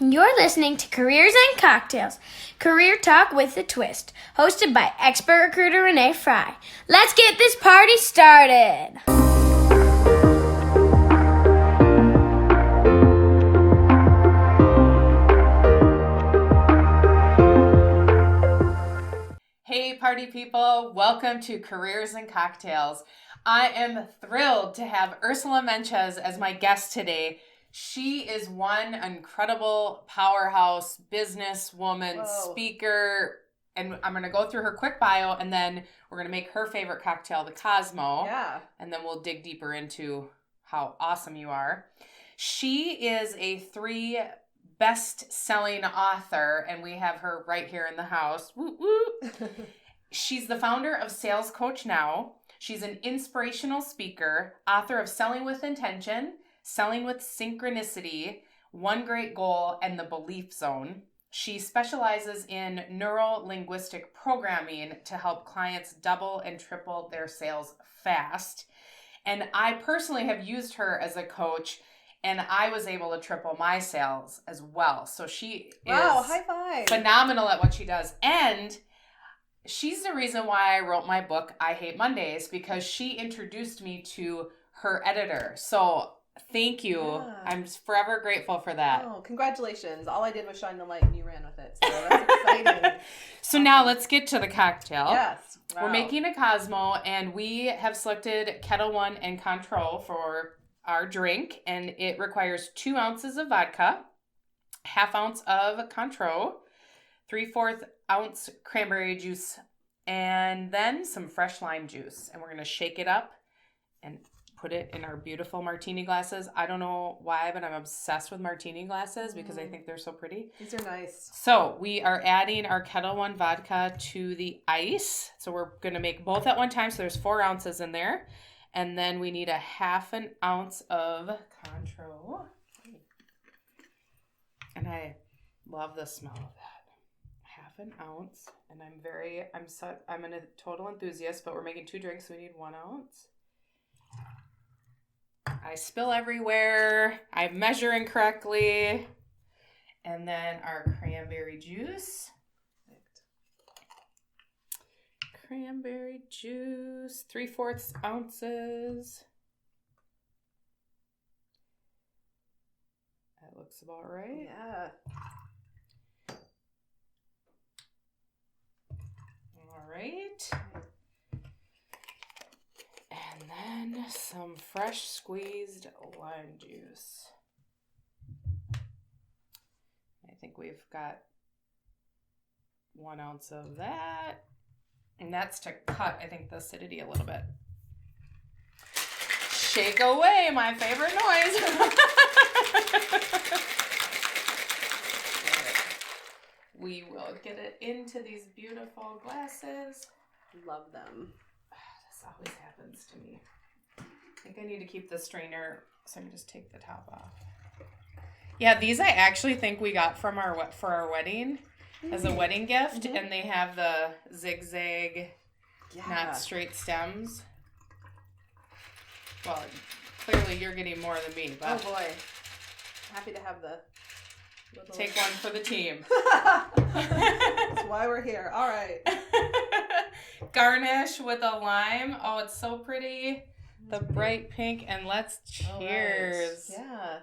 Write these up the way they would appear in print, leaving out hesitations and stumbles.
You're listening to Careers and Cocktails, career talk with a twist, hosted by expert recruiter Renee Frey. Let's get this party started. Hey party people, welcome to Careers and Cocktails. I am thrilled to have Ursula Mentjes as my guest today. She is one incredible powerhouse businesswoman, speaker, and I'm going to go through her quick bio, and then we're going to make her favorite cocktail, the Cosmo. Yeah. And then we'll dig deeper into how awesome you are. She is a 3 best-selling author, and we have her right here in the house. Woo woo. She's the founder of Sales Coach Now. She's an inspirational speaker, author of Selling with Intention, Selling with Synchronicity, One Great Goal, and The Belief Zone. She specializes in neuro-linguistic programming to help clients double and triple their sales fast. And I personally have used her as a coach, and I was able to triple my sales as well. So she is high five. Phenomenal at what she does. And she's the reason why I wrote my book, I Hate Mondays, because she introduced me to her editor. So thank you. Yeah. I'm forever grateful for that. Oh, congratulations. All I did was shine the light and you ran with it. So that's exciting. So now let's get to the cocktail. Yes. Wow. We're making a Cosmo, and we have selected Kettle One and Control for our drink, and it requires 2 ounces of vodka, 1/2 ounce of Cointreau, 3/4 ounce cranberry juice, and then some fresh lime juice. And we're going to shake it up and put it in our beautiful martini glasses. I don't know why, but I'm obsessed with martini glasses because I think they're so pretty. These are nice. So we are adding our Kettle One vodka to the ice. So we're going to make both at one time. So there's 4 ounces in there. And then we need 1/2 ounce of Cointreau. And I love the smell of that. 1/2 ounce. And I'm a total enthusiast, but we're making 2 drinks, so we need 1 ounce. I spill everywhere. I'm measuring correctly. And then our cranberry juice. Cranberry juice, 3/4 ounces. That looks about right. Yeah. All right. And then some fresh squeezed lime juice. I think we've got 1 ounce of that. And that's to cut, I think, the acidity a little bit. Shake away, my favorite noise. We will get it into these beautiful glasses. Love them. This always happens to me. I think I need to keep the strainer, so I'm going to just take the top off. Yeah, these I actually think we got from for our wedding. As a wedding gift, and they have the zigzag, not straight stems. Well, clearly you're getting more than me, but oh boy, happy to have the little... Take one for the team. That's why we're here. All right. Garnish with a lime. Oh, it's so pretty. The bright pink, and let's cheers. Right. Yeah.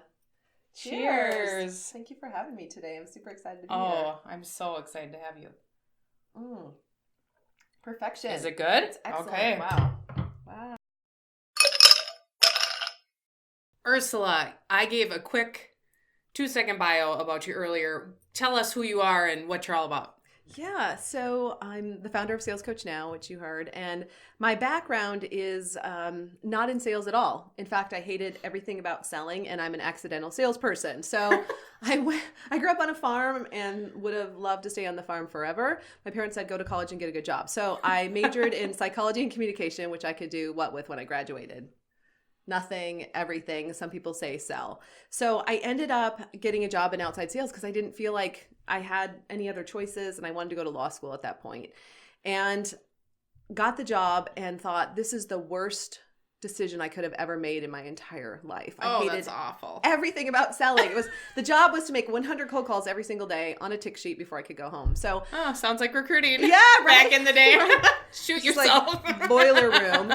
Cheers. Thank you for having me today. I'm super excited to be here. Oh, I'm so excited to have you. Perfection. Is it good? It's excellent. Okay. Wow. Ursula, I gave a quick 2-second bio about you earlier. Tell us who you are and what you're all about. Yeah, so I'm the founder of Sales Coach Now, which you heard, and my background is not in sales at all. In fact, I hated everything about selling, and I'm an accidental salesperson. So I grew up on a farm and would have loved to stay on the farm forever. My parents said, go to college and get a good job. So I majored in psychology and communication, which I could do with when I graduated? Nothing, everything. Some people say sell. So I ended up getting a job in outside sales because I didn't feel like I had any other choices, and I wanted to go to law school at that point. And got the job and thought, this is the worst decision I could have ever made in my entire life. I Oh, hated that's awful. everything about selling. The job was to make 100 cold calls every single day on a tick sheet before I could go home. So Oh, sounds like recruiting. yeah, right. Back in the day. Right. Shoot Just yourself. like boiler room.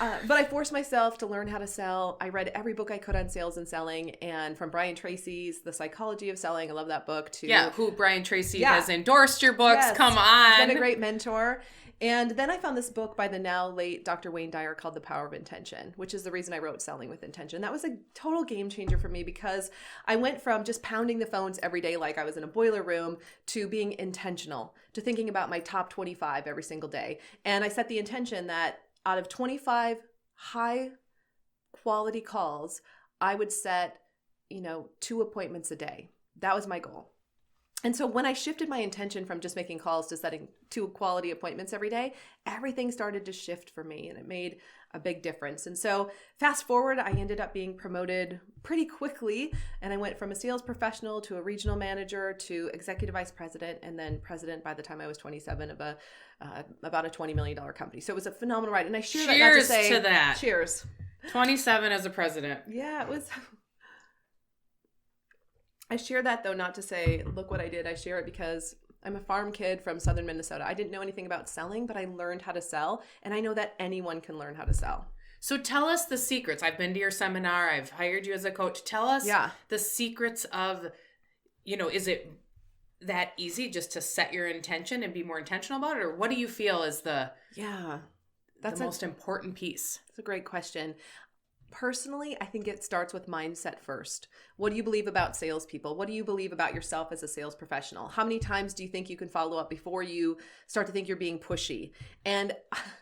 But I forced myself to learn how to sell. I read every book I could on sales and selling, and from Brian Tracy's The Psychology of Selling, I love that book, to Yeah, who Brian Tracy Yeah. has endorsed your books. Yes. Come on. He's been a great mentor. And then I found this book by the now late Dr. Wayne Dyer called The Power of Intention, which is the reason I wrote Selling with Intention. That was a total game changer for me because I went from just pounding the phones every day like I was in a boiler room to being intentional, to thinking about my top 25 every single day. And I set the intention that out of 25 high quality calls, I would set, 2 appointments a day. That was my goal. And so when I shifted my intention from just making calls to setting 2 quality appointments every day, everything started to shift for me and it made a big difference. And so fast forward, I ended up being promoted pretty quickly. And I went from a sales professional to a regional manager to executive vice president and then president by the time I was 27 of about a $20 million company. So it was a phenomenal ride. And I share that not to Cheers say, to that. Cheers. 27 as a president. Yeah, it was. I share that though not to say, look what I did. I share it because I'm a farm kid from southern Minnesota. I didn't know anything about selling, but I learned how to sell. And I know that anyone can learn how to sell. So tell us the secrets. I've been to your seminar. I've hired you as a coach. Tell us the secrets of, is it that easy just to set your intention and be more intentional about it? Or what do you feel is the most important piece? That's a great question. Personally, I think it starts with mindset first. What do you believe about salespeople? What do you believe about yourself as a sales professional? How many times do you think you can follow up before you start to think you're being pushy? And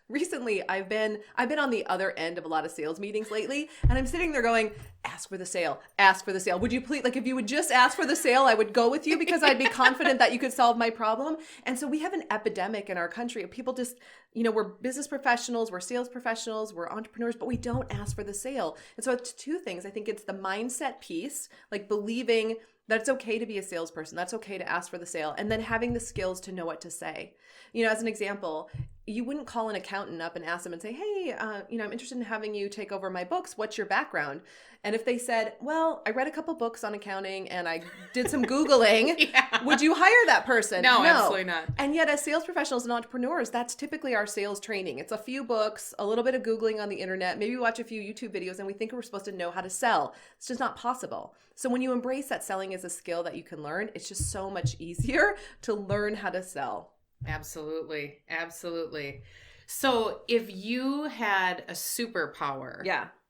recently, I've been on the other end of a lot of sales meetings lately, and I'm sitting there going, ask for the sale, ask for the sale. Would you please, if you would just ask for the sale, I would go with you because I'd be confident that you could solve my problem. And so we have an epidemic in our country of people just, we're business professionals, we're sales professionals, we're entrepreneurs, but we don't ask for the sale. And so it's 2 things. I think it's the mindset piece, like believing that it's okay to be a salesperson, that's okay to ask for the sale, and then having the skills to know what to say. As an example, you wouldn't call an accountant up and ask them and say, hey, I'm interested in having you take over my books. What's your background? And if they said, well, I read a couple books on accounting and I did some Googling, would you hire that person? No, absolutely not. And yet as sales professionals and entrepreneurs, that's typically our sales training. It's a few books, a little bit of Googling on the internet, maybe watch a few YouTube videos, and we think we're supposed to know how to sell. It's just not possible. So when you embrace that selling is a skill that you can learn, it's just so much easier to learn how to sell. Absolutely. Absolutely. So if you had a superpower,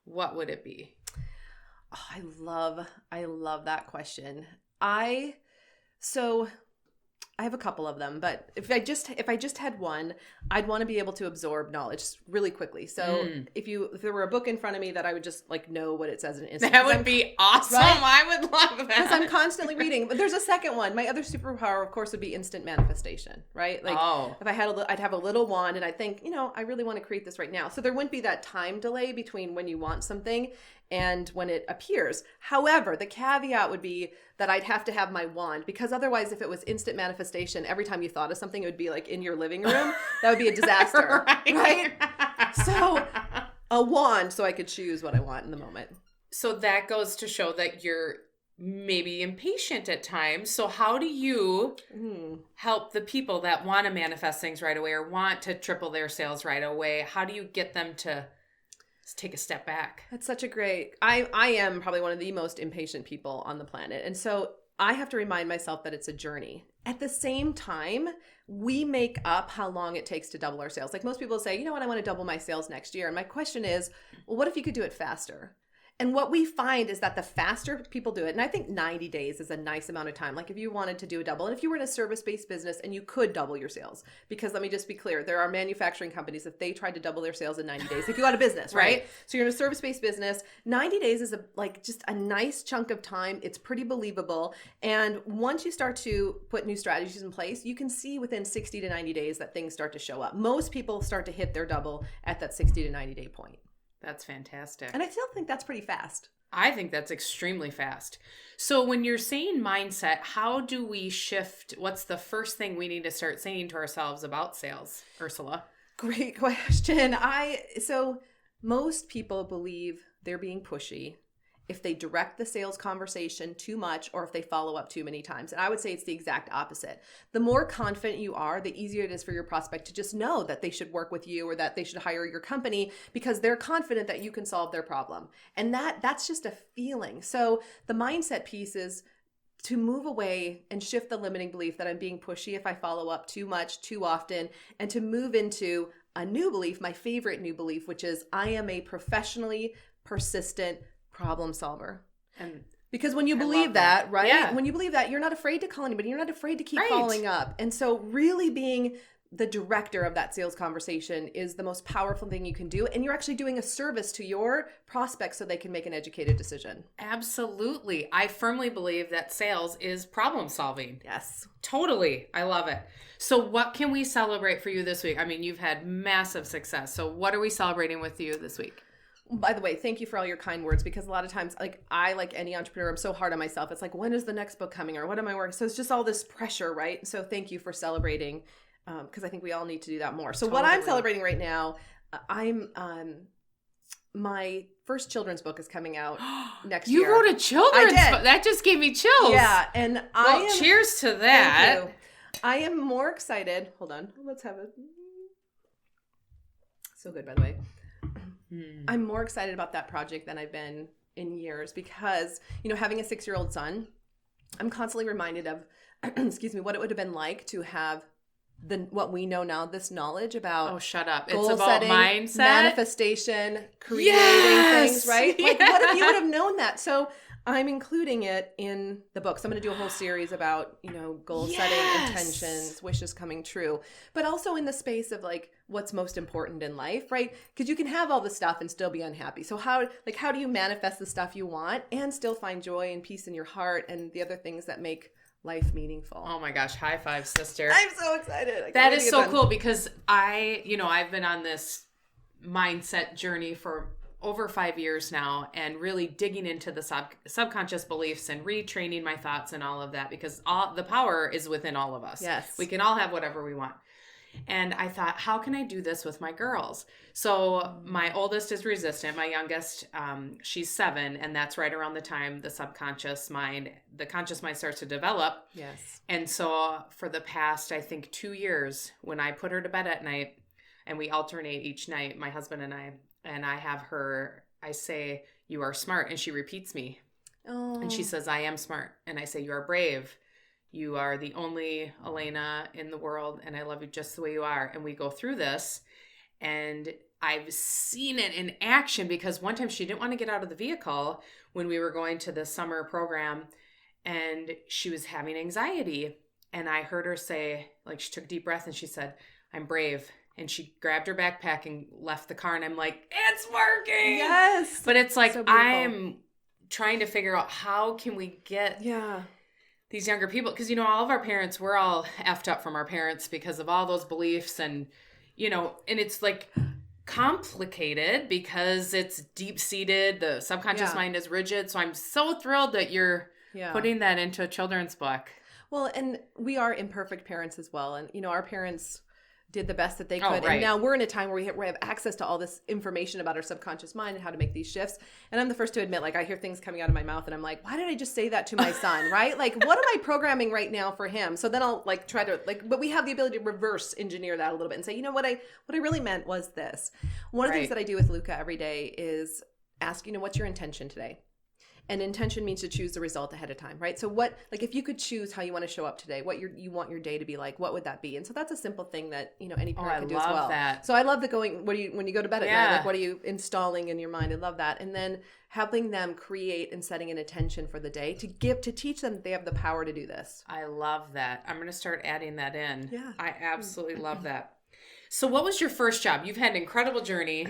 what would it be? Oh, I love that question. I have a couple of them, but if I just had one, I'd want to be able to absorb knowledge really quickly. So if there were a book in front of me that I would just know what it says in an instant. That would be awesome. Right? I would love that. Because I'm constantly reading. But there's a second one. My other superpower, of course, would be instant manifestation, right? If I had I'd have a little wand and I'd think, I really want to create this right now. So there wouldn't be that time delay between when you want something and when it appears. However, the caveat would be that I'd have to have my wand, because otherwise, if it was instant manifestation, every time you thought of something, it would be in your living room. That would be a disaster, right? So a wand so I could choose what I want in the moment. So that goes to show that you're maybe impatient at times. So how do you help the people that want to manifest things right away or want to triple their sales right away? How do you get them to take a step back? That's such a great, I am probably one of the most impatient people on the planet. And so I have to remind myself that it's a journey. At the same time, we make up how long it takes to double our sales. Most people say, you know what, I want to double my sales next year. And my question is, well, what if you could do it faster? And what we find is that the faster people do it, and I think 90 days is a nice amount of time. If you wanted to do a double, and if you were in a service-based business and you could double your sales, because let me just be clear, there are manufacturing companies that they tried to double their sales in 90 days. If you got a business, right? So you're in a service-based business, 90 days is just a nice chunk of time. It's pretty believable. And once you start to put new strategies in place, you can see within 60 to 90 days that things start to show up. Most people start to hit their double at that 60 to 90 day point. That's fantastic. And I still think that's pretty fast. I think that's extremely fast. So when you're saying mindset, how do we shift? What's the first thing we need to start saying to ourselves about sales, Ursula? Great question. So most people believe they're being pushy if they direct the sales conversation too much or if they follow up too many times. And I would say it's the exact opposite. The more confident you are, the easier it is for your prospect to just know that they should work with you or that they should hire your company because they're confident that you can solve their problem. And that's just a feeling. So the mindset piece is to move away and shift the limiting belief that I'm being pushy if I follow up too much, too often, and to move into a new belief, my favorite new belief, which is I am a professionally persistent problem solver. And because when you believe that, right? Yeah. When you believe that, you're not afraid to call anybody. You're not afraid to keep following up. And so really being the director of that sales conversation is the most powerful thing you can do. And you're actually doing a service to your prospects so they can make an educated decision. Absolutely. I firmly believe that sales is problem solving. Yes. Totally. I love it. So what can we celebrate for you this week? I mean, you've had massive success. So what are we celebrating with you this week? By the way, thank you for all your kind words, because a lot of times, like any entrepreneur, I'm so hard on myself. It's like, when is the next book coming or what am I working? So it's just all this pressure, right? So thank you for celebrating, because I think we all need to do that more. So what I'm celebrating right now, my first children's book is coming out next year. You wrote a children's book? That just gave me chills. Yeah, and cheers to that. Thank you. I am more excited. Hold on, let's have it. So good, by the way. I'm more excited about that project than I've been in years because, having a 6-year-old son, I'm constantly reminded of, excuse me, what it would have been like to have what we know now, this knowledge about goal it's about setting, mindset, manifestation, creating things, right? Like, what if you would have known that? So I'm including it in the book. So I'm going to do a whole series about, goal setting, intentions, wishes coming true, but also in the space of like what's most important in life, right? Because you can have all the stuff and still be unhappy. So how do you manifest the stuff you want and still find joy and peace in your heart and the other things that make life meaningful? Oh my gosh. High five, sister. I'm so excited. That is so cool because I've been on this mindset journey for over 5 years now and really digging into the subconscious beliefs and retraining my thoughts and all of that because the power is within all of us. Yes. We can all have whatever we want. And I thought, how can I do this with my girls? So my oldest is resistant. My youngest, she's 7. And that's right around the time the conscious mind starts to develop. Yes. And so for the past, I think 2 years, when I put her to bed at night and we alternate each night, my husband and I have her, I say, "You are smart." And she repeats me. Oh. And she says, "I am smart." And I say, "You are brave. You are the only Elena in the world. And I love you just the way you are." And we go through this. And I've seen it in action because one time she didn't want to get out of the vehicle when we were going to the summer program. And she was having anxiety. And I heard her say, she took a deep breath and she said, "I'm brave." And she grabbed her backpack and left the car. And I'm like, it's working. Yes. But it's like, so I'm trying to figure out how can we get these younger people. Because, all of our parents, we're all effed up from our parents because of all those beliefs. And, and it's like complicated because it's deep-seated. The subconscious mind is rigid. So I'm so thrilled that you're putting that into a children's book. Well, and we are imperfect parents as well. And, our parents did the best that they could. Oh, right. And now we're in a time where we have access to all this information about our subconscious mind and how to make these shifts. And I'm the first to admit, I hear things coming out of my mouth and I'm like, why did I just say that to my son? Right? What am I programming right now for him? So then I'll try to but we have the ability to reverse engineer that a little bit and say, what I really meant was this. One of the things that I do with Luca every day is ask, what's your intention today? And intention means to choose the result ahead of time, right? So what, if you could choose how you want to show up today, what you want your day to be like, what would that be? And so that's a simple thing that, any parent can do as well. I love that. So I love when you go to bed at night, what are you installing in your mind? I love that. And then helping them create and setting an intention for the day to teach them that they have the power to do this. I love that. I'm going to start adding that in. Yeah. I absolutely love that. So what was your first job? You've had an incredible journey.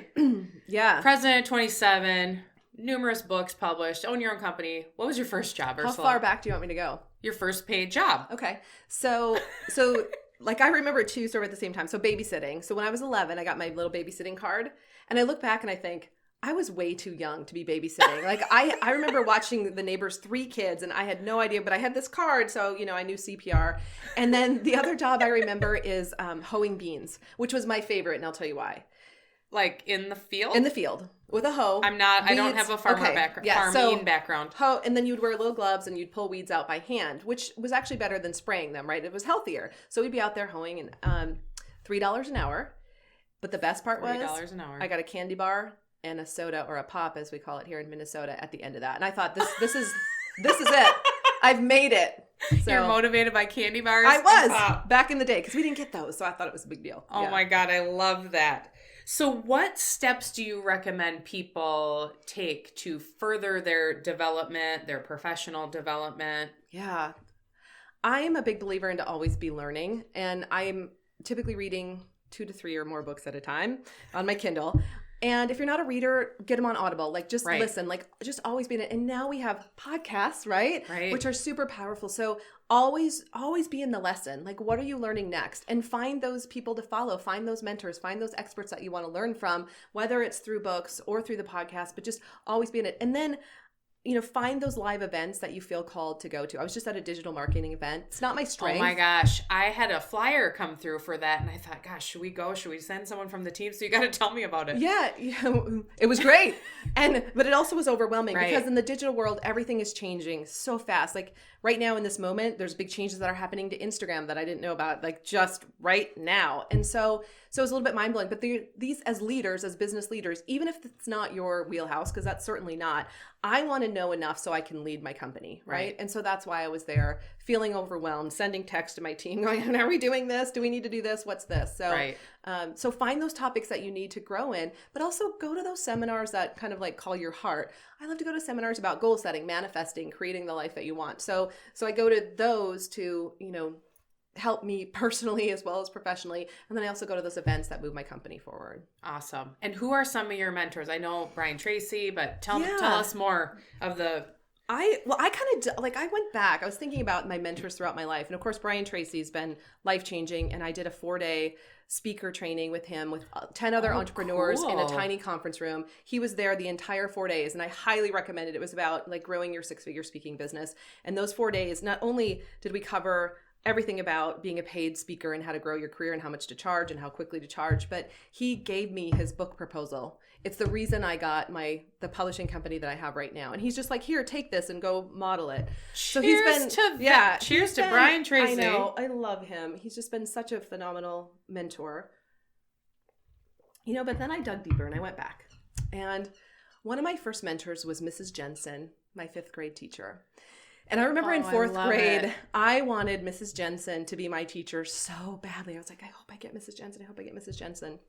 Yeah. President 27, numerous books published, own your own company. What was your first job, Ursula? How far back do you want me to go? Your first paid job. Okay. So I remember two sort of at the same time. So babysitting. So when I was 11, I got my little babysitting card. And I look back and I think, I was way too young to be babysitting. I remember watching the neighbors' 3 kids and I had no idea, but I had this card. So, I knew CPR. And then the other job I remember is hoeing beans, which was my favorite. And I'll tell you why. like in the field? In the field with a hoe. I don't have a farming background. Hoe, and then you'd wear little gloves and you'd pull weeds out by hand, which was actually better than spraying them, right? It was healthier. So we'd be out there hoeing and $3 an hour. But the best part was $3 an hour. I got a candy bar and a soda, or a pop as we call it here in Minnesota, at the end of that. And I thought this is it. I've made it. So, you're motivated by candy bars? I was back in the day because we didn't get those. So I thought it was a big deal. Oh my God. I love that. So what steps do you recommend people take to further their development, their professional development? Yeah. I am a big believer in to always be learning. And I'm typically reading 2 to 3 or more books at a time on my Kindle. And if you're not a reader, get them on Audible. Like, just listen. Like, just always be in it. And now we have podcasts, right? Which are super powerful. So always be in the lesson. Like, what are you learning next? And find those people to follow. Find those mentors. Find those experts that you want to learn from, whether it's through books or through the podcast. But just always be in it. And then, find those live events that you feel called to go to. I was just at a digital marketing event. It's not my strength. Oh my gosh. I had a flyer come through for that. And I thought, gosh, should we go? Should we send someone from the team? So you got to tell me about it. Yeah. It was great. But it also was overwhelming because in the digital world, everything is changing so fast. Like right now in this moment, there's big changes that are happening to Instagram that I didn't know about, like just right now. And so it was a little bit mind blowing, but these as leaders, as business leaders, even if it's not your wheelhouse, because that's certainly not, I want to know enough so I can lead my company. Right. And so that's why I was there, feeling overwhelmed, sending text to my team going, are we doing this? Do we need to do this? What's this? So, so find those topics that you need to grow in, but also go to those seminars that kind of like call your heart. I love to go to seminars about goal setting, manifesting, creating the life that you want. So I go to those to, help me personally as well as professionally. And then I also go to those events that move my company forward. Awesome. And who are some of your mentors? I know Brian Tracy, but tell us more of the... I went back. I was thinking about my mentors throughout my life. And of course, Brian Tracy's been life-changing. And I did a 4-day speaker training with him with 10 other entrepreneurs in a tiny conference room. He was there the entire 4 days. And I highly recommend it. It was about like growing your 6-figure speaking business. And those 4 days, not only did we cover everything about being a paid speaker and how to grow your career and how much to charge and how quickly to charge, but he gave me his book proposal. It's the reason I got the publishing company that I have right now. And he's just like, here, take this and go model it. Cheers to Brian Tracy. I know. I love him. He's just been such a phenomenal mentor. But then I dug deeper and I went back. And one of my first mentors was Mrs. Jensen, my 5th grade teacher. And I remember in 4th grade, I wanted Mrs. Jensen to be my teacher so badly. I was like, I hope I get Mrs. Jensen. I hope I get Mrs. Jensen.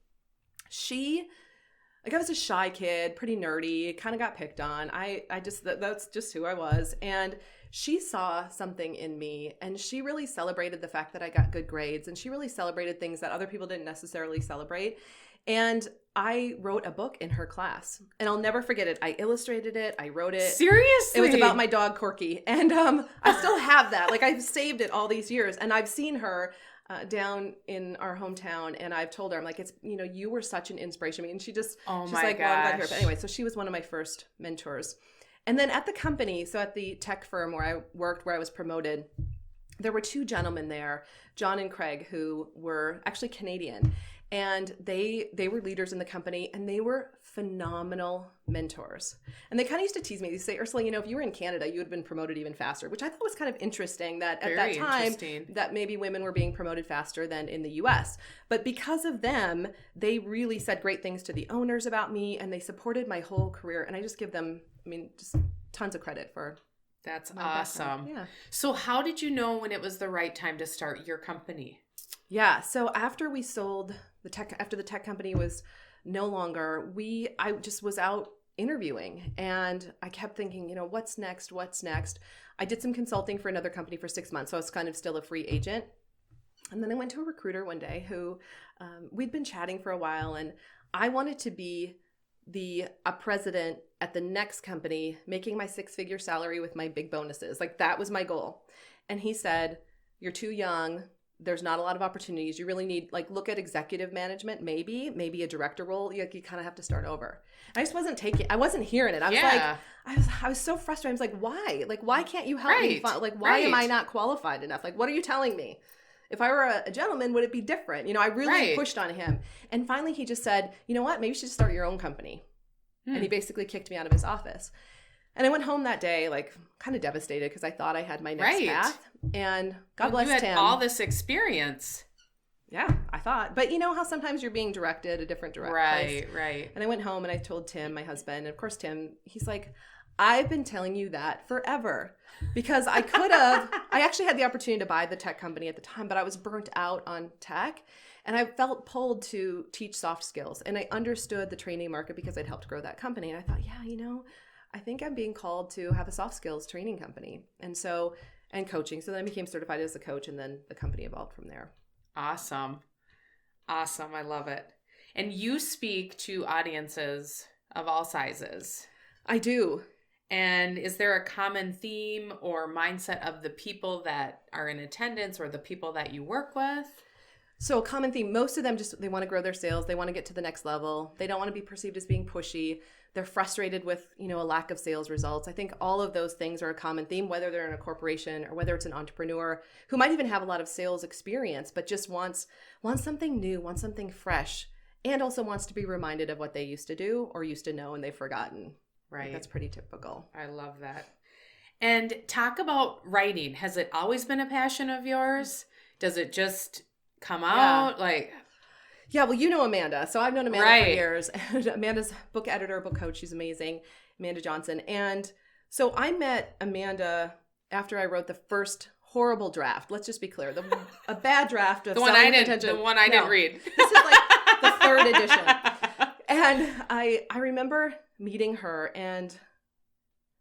I was a shy kid, pretty nerdy, kind of got picked on. That's just who I was. And she saw something in me, and she really celebrated the fact that I got good grades, and she really celebrated things that other people didn't necessarily celebrate. And I wrote a book in her class, and I'll never forget it. I illustrated it. I wrote it. Seriously? It was about my dog, Corky. And I still have that. Like, I've saved it all these years, and I've seen her down in our hometown, and I've told her, I'm like, it's, you were such an inspiration. I mean, she's like, well, I'm glad you're here. But anyway, so she was one of my first mentors. And then at the company, so at the tech firm where I worked, where I was promoted, there were 2 gentlemen there, John and Craig, who were actually Canadian. And they were leaders in the company, and they were phenomenal mentors. And they kind of used to tease me. They say, Ursula, if you were in Canada, you would have been promoted even faster, which I thought was kind of interesting that at that time that maybe women were being promoted faster than in the US. But because of them, they really said great things to the owners about me, and they supported my whole career. And I just give them, just tons of credit for That's awesome. Background. Yeah. So how did you know when it was the right time to start your company? Yeah. So after we sold after the tech company was no longer, I just was out interviewing, and I kept thinking, what's next? I did some consulting for another company for 6 months. So I was kind of still a free agent. And then I went to a recruiter one day who we'd been chatting for a while, and I wanted to be a president at the next company, making my 6-figure salary with my big bonuses. Like, that was my goal. And he said, you're too young. There's not a lot of opportunities. You really need, look at executive management, maybe a director role. You kind of have to start over. I just wasn't hearing it. I was so frustrated. I was like, why? Why can't you help me? Why am I not qualified enough? What are you telling me? If I were a gentleman, would it be different? You know, I really pushed on him. And finally he just said, you know what, maybe you should start your own company. And he basically kicked me out of his office. And I went home that day, like, kind of devastated because I thought I had my next path. And God bless him. You had all this experience. Yeah, I thought. But you know how sometimes you're being directed a different place? Right. And I went home and I told Tim, my husband, and of course Tim, he's like, I've been telling you that forever. Because I could have, I actually had the opportunity to buy the tech company at the time, but I was burnt out on tech. And I felt pulled to teach soft skills. And I understood the training market because I'd helped grow that company. And I thought, yeah, you know, I think I'm being called to have a soft skills training company. And coaching. So then I became certified as a coach, and then the company evolved from there. Awesome. I love it. And you speak to audiences of all sizes. I do. And is there a common theme or mindset of the people that are in attendance or the people that you work with? So a common theme, most of them they want to grow their sales. They want to get to the next level. They don't want to be perceived as being pushy. They're frustrated with, you know, a lack of sales results. I think all of those things are a common theme, whether they're in a corporation or whether it's an entrepreneur who might even have a lot of sales experience, but just wants something new, wants something fresh, and also wants to be reminded of what they used to do or used to know and they've forgotten. Right. That's pretty typical. I love that. And talk about writing. Has it always been a passion of yours? Does it just come out? Yeah, well, you know Amanda. So I've known Amanda for years. And Amanda's book editor, book coach. She's amazing. Amanda Johnson. And so I met Amanda after I wrote the first horrible draft. Let's just be clear. A bad draft of the one I didn't read. This is like the third edition. And I remember meeting her, and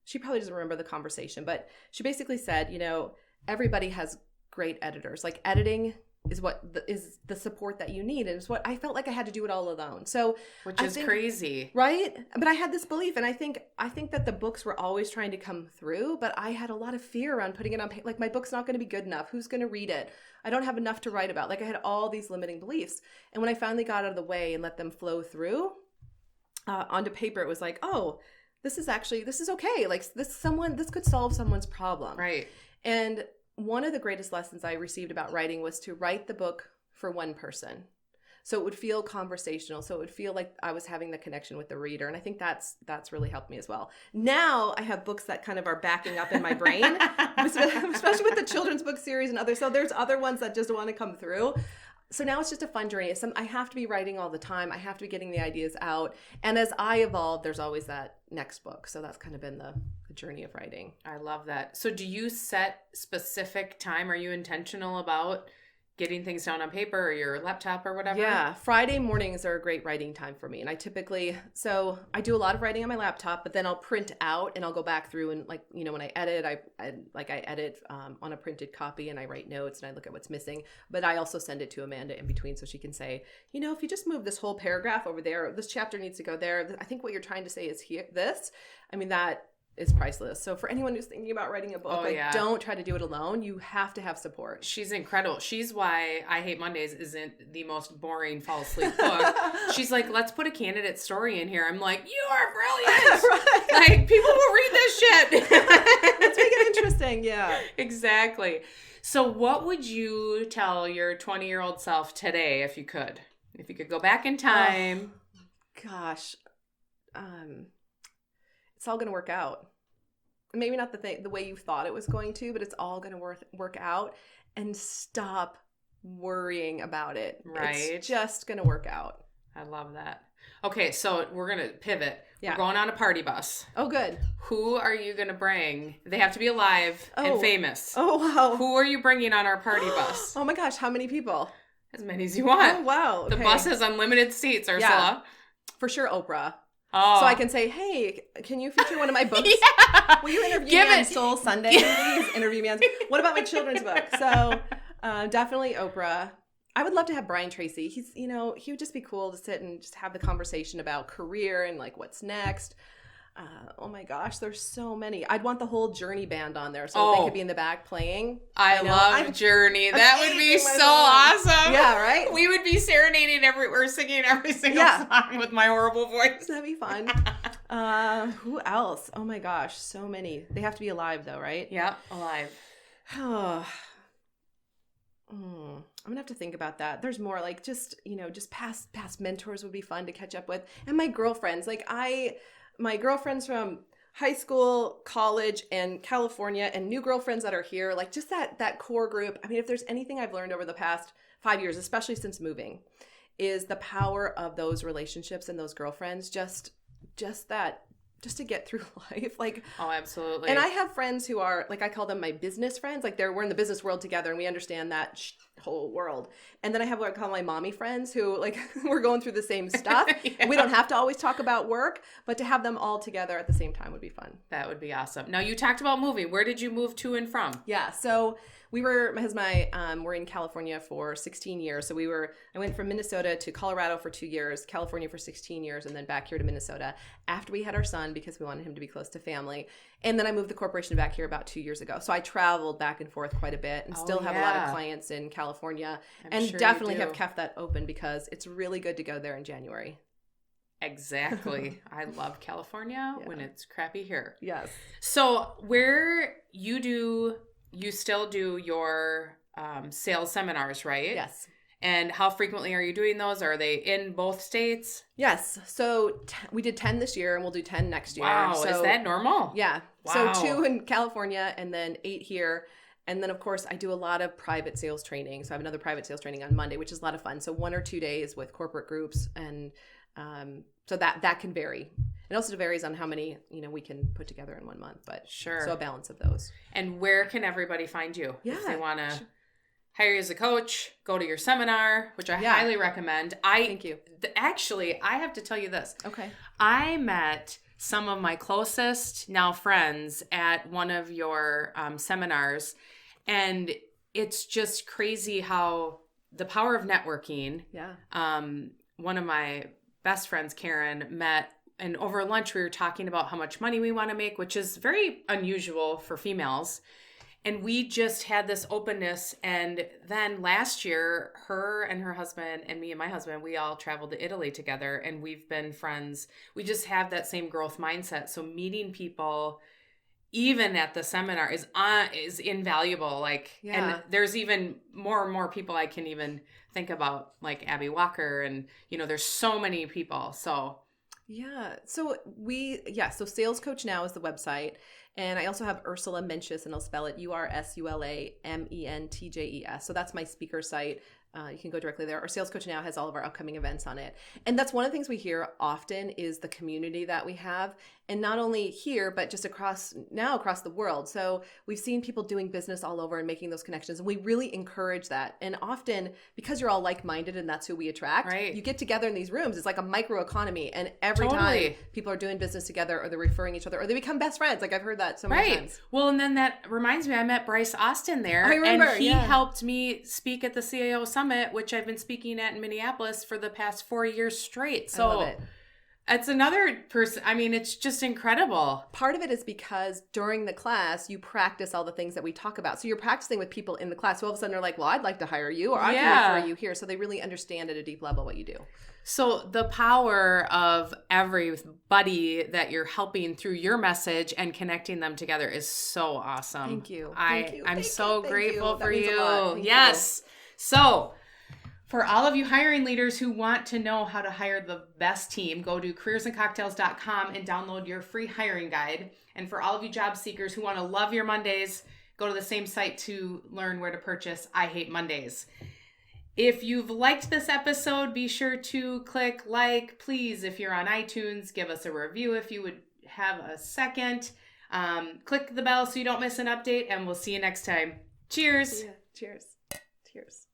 she probably doesn't remember the conversation, but she basically said, you know, everybody has great editors. Like, editing is what is the support that you need, and it's what I felt like I had to do it all alone. So, which is crazy, right? But I had this belief, and I think that the books were always trying to come through, but I had a lot of fear around putting it on paper. Like, my book's not going to be good enough. Who's going to read it? I don't have enough to write about. Like, I had all these limiting beliefs, and when I finally got out of the way and let them flow through onto paper, it was like, oh, this is okay. Like, this could solve someone's problem, right? And one of the greatest lessons I received about writing was to write the book for one person. So it would feel conversational. So it would feel like I was having the connection with the reader. And I think that's really helped me as well. Now I have books that kind of are backing up in my brain, especially with the children's book series and others. So there's other ones that just want to come through. So now it's just a fun journey. I have to be writing all the time. I have to be getting the ideas out. And as I evolve, there's always that next book. So that's kind of been the journey of writing. I love that. So do you set specific time? Are you intentional about getting things down on paper or your laptop or whatever? Yeah. Friday mornings are a great writing time for me. And I do a lot of writing on my laptop, but then I'll print out and I'll go back through and, like, you know, when I edit, I edit on a printed copy and I write notes and I look at what's missing. But I also send it to Amanda in between so she can say, you know, if you just move this whole paragraph over there, this chapter needs to go there. I think what you're trying to say is here, this. I mean, that is priceless. So for anyone who's thinking about writing a book, don't try to do it alone. You have to have support. She's incredible. She's why I Hate Mondays isn't the most boring fall asleep book. She's like, let's put a candidate story in here. I'm like, you are brilliant. Right. Like, people will read this shit. Let's make it interesting. Yeah, exactly. So what would you tell your 20-year-old self today if you could go back in time? Oh, gosh. It's all going to work out. Maybe not the way you thought it was going to, but it's all going to work out, and stop worrying about it. Right. It's just going to work out. I love that. Okay, so we're going to pivot. Yeah. We're going on a party bus. Oh, good. Who are you going to bring? They have to be alive and famous. Oh, wow. Who are you bringing on our party bus? Oh, my gosh. How many people? As many as you want. Oh, wow. Okay. The bus has unlimited seats, Ursula. Yeah. For sure, Oprah. Oh. So I can say, hey, can you feature one of my books? Will you interview me on Soul Sunday? Please interview me on. What about my children's book? So definitely Oprah. I would love to have Brian Tracy. He would just be cool to sit and just have the conversation about career and like what's next. Oh my gosh, there's so many. I'd want the whole Journey band on there so they could be in the back playing. I love Journey. That would be so awesome. Yeah, right? We would be serenading singing every single song with my horrible voice. That'd be fun. Who else? Oh my gosh, so many. They have to be alive though, right? Yeah, alive. I'm gonna have to think about that. There's more, like, just, just past mentors would be fun to catch up with. And my girlfriends, like my girlfriends from high school, college, and California, and new girlfriends that are here, like just that core group. I mean, if there's anything I've learned over the past 5 years, especially since moving, is the power of those relationships and those girlfriends, just to get through life. Like, oh, absolutely. And I have friends who are, like, I call them my business friends. Like, we're in the business world together and we understand that whole world. And then I have what I call my mommy friends who, like, we're going through the same stuff. Yeah. And we don't have to always talk about work, but to have them all together at the same time would be fun. That would be awesome. Now, you talked about moving. Where did you move to and from? Yeah. So my husband and I were in California for 16 years. So I went from Minnesota to Colorado for 2 years, California for 16 years, and then back here to Minnesota after we had our son because we wanted him to be close to family. And then I moved the corporation back here about 2 years ago. So I traveled back and forth quite a bit and still have a lot of clients in California, and sure definitely have kept that open because it's really good to go there in January. Exactly. I love California when it's crappy here. Yes. So where you still do your sales seminars, right? Yes. And how frequently are you doing those? Are they in both states? Yes. So we did 10 this year and we'll do 10 next year. Wow. So, is that normal? Yeah. Wow. So 2 in California and then 8 here. And then, of course, I do a lot of private sales training. So I have another private sales training on Monday, which is a lot of fun. So 1 or 2 days with corporate groups. And so that can vary. It also varies on how many, we can put together in 1 month. But sure. So a balance of those. And where can everybody find you? Yeah. If they want to hire you as a coach, go to your seminar, which I highly recommend. Thank you. Actually, I have to tell you this. Okay. I met some of my closest now friends at one of your seminars, and it's just crazy how the power of networking. Yeah. One of my best friends, Karen, met, and over lunch we were talking about how much money we want to make, which is very unusual for females. And we just had this openness. And then last year, her and her husband and me and my husband, we all traveled to Italy together, and we've been friends. We just have that same growth mindset. So meeting people, even at the seminar, is invaluable. Like, and there's even more and more people I can even think about, like Abby Walker, and there's so many people. So yeah. So so Sales Coach Now is the website. And I also have Ursula Mentjes, and I'll spell it URSULAMENTJES. So that's my speaker site. You can go directly there. Our Sales Coach Now has all of our upcoming events on it. And that's one of the things we hear often is the community that we have. And not only here, but just across the world. So we've seen people doing business all over and making those connections. And we really encourage that. And often, because you're all like-minded and that's who we attract, you get together in these rooms. It's like a micro economy. And every time people are doing business together, or they're referring each other, or they become best friends. Like, I've heard that so many times. Well, and then that reminds me, I met Bryce Austin there. I remember, and he helped me speak at the CAO Summit, which I've been speaking at in Minneapolis for the past 4 years straight. So I love it. It's another person. I mean, it's just incredible. Part of it is because during the class, you practice all the things that we talk about. So you're practicing with people in the class. So all of a sudden they're like, well, I'd like to hire you, or I can refer you here. So they really understand at a deep level what you do. So the power of everybody that you're helping through your message and connecting them together is so awesome. Thank you. I'm so grateful for you. Yes. So for all of you hiring leaders who want to know how to hire the best team, go to careersandcocktails.com and download your free hiring guide. And for all of you job seekers who want to love your Mondays, go to the same site to learn where to purchase I Hate Mondays. If you've liked this episode, be sure to click like. Please, if you're on iTunes, give us a review if you would have a second. Click the bell so you don't miss an update, and we'll see you next time. Cheers. Cheers. Cheers.